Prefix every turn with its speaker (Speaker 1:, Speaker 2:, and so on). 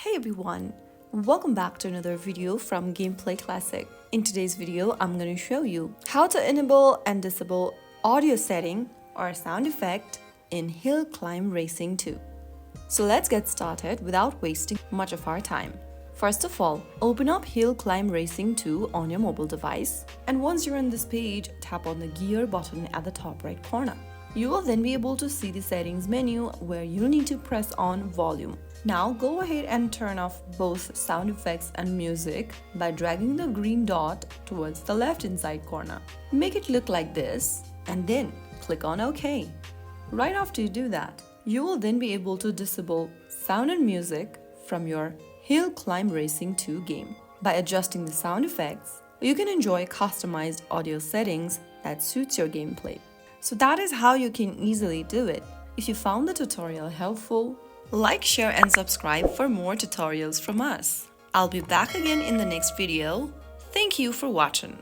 Speaker 1: Hey everyone, welcome back to another video from Gameplay Classic. In today's video, I'm going to show you how to enable and disable audio setting or sound effect in Hill Climb Racing 2. So let's get started without wasting much of our time. First of all, open up Hill Climb Racing 2 on your mobile device, and once you're on this page, tap on the gear button at the top right corner. You will then be able to see the settings menu where you'll need to press on volume. Now go ahead and turn off both sound effects and music by dragging the green dot towards the left inside corner. Make it look like this and then click on OK. Right after you do that, you will then be able to disable sound and music from your Hill Climb Racing 2 game. By adjusting the sound effects, you can enjoy customized audio settings that suits your gameplay. So that is how you can easily do it. If you found the tutorial helpful, like, share and subscribe for more tutorials from us. I'll be back again in the next video. Thank you for watching.